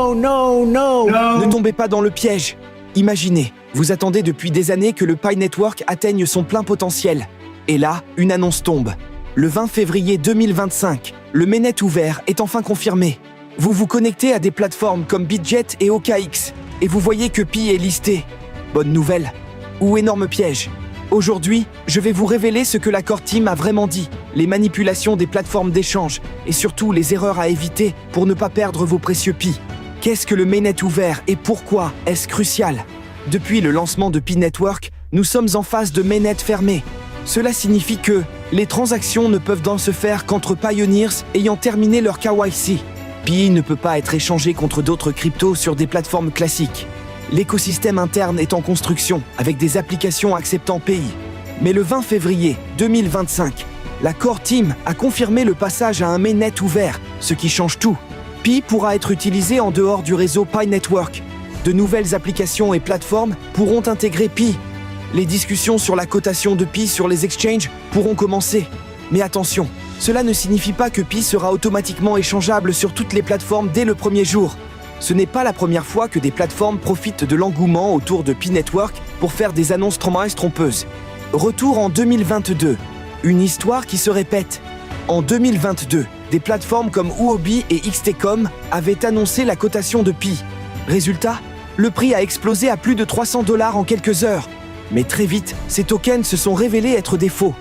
Oh no, no! Ne tombez pas dans le piège. Imaginez, vous attendez depuis des années que le Pi Network atteigne son plein potentiel. Et là, une annonce tombe. Le 20 février 2025, le mainnet ouvert est enfin confirmé. Vous vous connectez à des plateformes comme Bitget et OKX, et vous voyez que Pi est listé. Bonne nouvelle. Ou énorme piège. Aujourd'hui, je vais vous révéler ce que la Core Team a vraiment dit, les manipulations des plateformes d'échange, et surtout les erreurs à éviter pour ne pas perdre vos précieux Pi. Qu'est-ce que le mainnet ouvert et pourquoi est-ce crucial? Depuis le lancement de Pi Network, nous sommes en phase de mainnet fermé. Cela signifie que les transactions ne peuvent donc se faire qu'entre Pioneers ayant terminé leur KYC. Pi ne peut pas être échangé contre d'autres cryptos sur des plateformes classiques. L'écosystème interne est en construction avec des applications acceptant Pi. Mais le 20 février 2025, la Core Team a confirmé le passage à un mainnet ouvert, ce qui change tout. Pi pourra être utilisé en dehors du réseau Pi Network. De nouvelles applications et plateformes pourront intégrer Pi. Les discussions sur la cotation de Pi sur les exchanges pourront commencer. Mais attention, cela ne signifie pas que Pi sera automatiquement échangeable sur toutes les plateformes dès le premier jour. Ce n'est pas la première fois que des plateformes profitent de l'engouement autour de Pi Network pour faire des annonces trompeuses. Retour en 2022. Une histoire qui se répète. En 2022, des plateformes comme Huobi et XTCOM avaient annoncé la cotation de Pi. Résultat, le prix a explosé à plus de 300 $ en quelques heures. Mais très vite, ces tokens se sont révélés être des faux.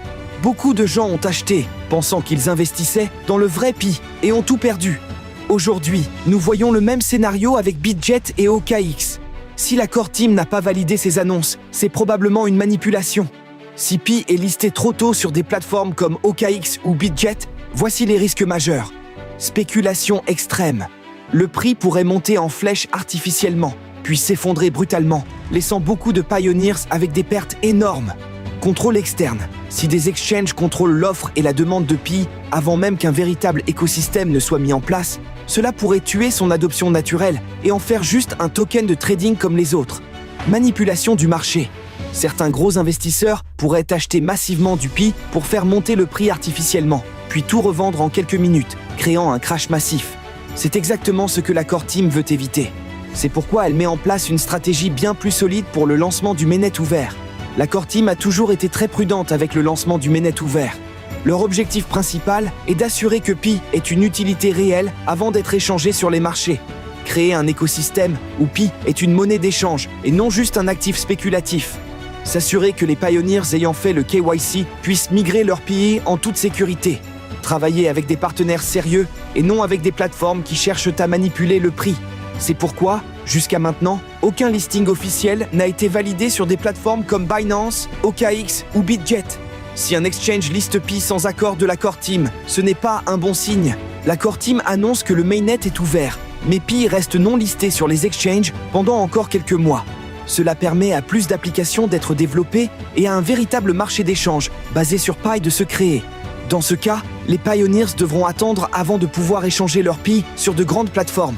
Beaucoup de gens ont acheté, pensant qu'ils investissaient dans le vrai Pi, et ont tout perdu. Aujourd'hui, nous voyons le même scénario avec Bitget et OKX. Si la Core Team n'a pas validé ces annonces, c'est probablement une manipulation. Si Pi est listé trop tôt sur des plateformes comme OKX ou Bitget, voici les risques majeurs. Spéculation extrême. Le prix pourrait monter en flèche artificiellement, puis s'effondrer brutalement, laissant beaucoup de pioneers avec des pertes énormes. Contrôle externe. Si des exchanges contrôlent l'offre et la demande de Pi avant même qu'un véritable écosystème ne soit mis en place, cela pourrait tuer son adoption naturelle et en faire juste un token de trading comme les autres. Manipulation du marché. Certains gros investisseurs pourraient acheter massivement du Pi pour faire monter le prix artificiellement, puis tout revendre en quelques minutes, créant un crash massif. C'est exactement ce que la Core Team veut éviter. C'est pourquoi elle met en place une stratégie bien plus solide pour le lancement du mainnet ouvert. La Core Team a toujours été très prudente avec le lancement du mainnet ouvert. Leur objectif principal est d'assurer que Pi ait une utilité réelle avant d'être échangé sur les marchés. Créer un écosystème où Pi est une monnaie d'échange et non juste un actif spéculatif. S'assurer que les pioneers ayant fait le KYC puissent migrer leur Pi en toute sécurité. Travailler avec des partenaires sérieux et non avec des plateformes qui cherchent à manipuler le prix. C'est pourquoi, jusqu'à maintenant, aucun listing officiel n'a été validé sur des plateformes comme Binance, OKX ou Bitget. Si un exchange liste Pi sans accord de la Core Team, ce n'est pas un bon signe. La Core Team annonce que le mainnet est ouvert, mais Pi reste non listé sur les exchanges pendant encore quelques mois. Cela permet à plus d'applications d'être développées et à un véritable marché d'échange basé sur Pi de se créer. Dans ce cas, les pioneers devront attendre avant de pouvoir échanger leur Pi sur de grandes plateformes.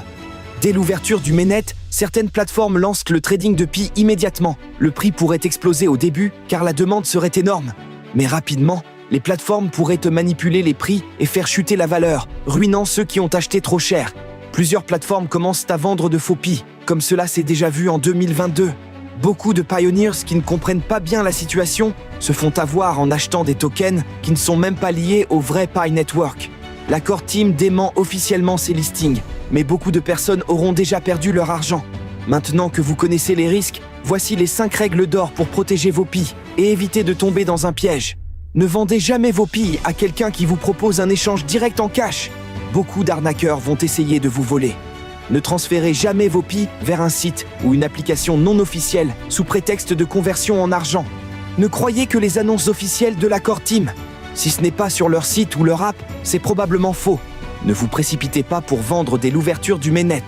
Dès l'ouverture du mainnet, certaines plateformes lancent le trading de Pi immédiatement. Le prix pourrait exploser au début car la demande serait énorme. Mais rapidement, les plateformes pourraient manipuler les prix et faire chuter la valeur, ruinant ceux qui ont acheté trop cher. Plusieurs plateformes commencent à vendre de faux Pi, comme cela s'est déjà vu en 2022. Beaucoup de pioneers qui ne comprennent pas bien la situation se font avoir en achetant des tokens qui ne sont même pas liés au vrai Pi Network. La Core Team dément officiellement ces listings, mais beaucoup de personnes auront déjà perdu leur argent. Maintenant que vous connaissez les risques, voici les 5 règles d'or pour protéger vos Pi et éviter de tomber dans un piège. Ne vendez jamais vos Pi à quelqu'un qui vous propose un échange direct en cash. Beaucoup d'arnaqueurs vont essayer de vous voler. Ne transférez jamais vos Pi vers un site ou une application non officielle sous prétexte de conversion en argent. Ne croyez que les annonces officielles de la Core Team. Si ce n'est pas sur leur site ou leur app, c'est probablement faux. Ne vous précipitez pas pour vendre dès l'ouverture du mainnet.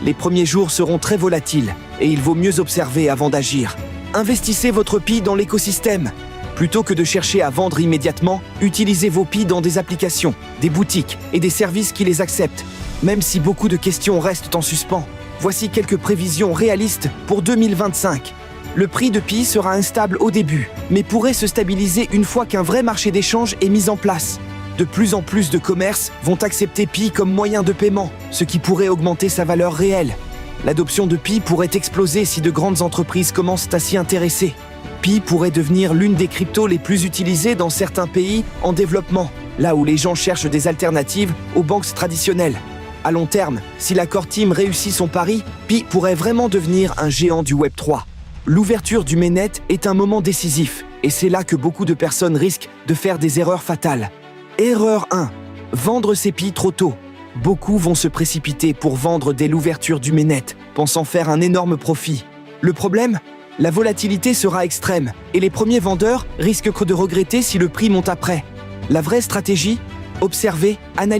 Les premiers jours seront très volatiles et il vaut mieux observer avant d'agir. Investissez votre Pi dans l'écosystème. Plutôt que de chercher à vendre immédiatement, utilisez vos Pi dans des applications, des boutiques et des services qui les acceptent. Même si beaucoup de questions restent en suspens, voici quelques prévisions réalistes pour 2025. Le prix de Pi sera instable au début, mais pourrait se stabiliser une fois qu'un vrai marché d'échange est mis en place. De plus en plus de commerces vont accepter Pi comme moyen de paiement, ce qui pourrait augmenter sa valeur réelle. L'adoption de Pi pourrait exploser si de grandes entreprises commencent à s'y intéresser. Pi pourrait devenir l'une des cryptos les plus utilisées dans certains pays en développement, là où les gens cherchent des alternatives aux banques traditionnelles. À long terme, si la Core Team réussit son pari, Pi pourrait vraiment devenir un géant du Web3. L'ouverture du mainnet est un moment décisif, et c'est là que beaucoup de personnes risquent de faire des erreurs fatales. Erreur 1. Vendre ses Pi trop tôt. Beaucoup vont se précipiter pour vendre dès l'ouverture du mainnet, pensant faire un énorme profit. Le problème ? La volatilité sera extrême, et les premiers vendeurs risquent de regretter si le prix monte après. La vraie stratégie ? Observer, analyser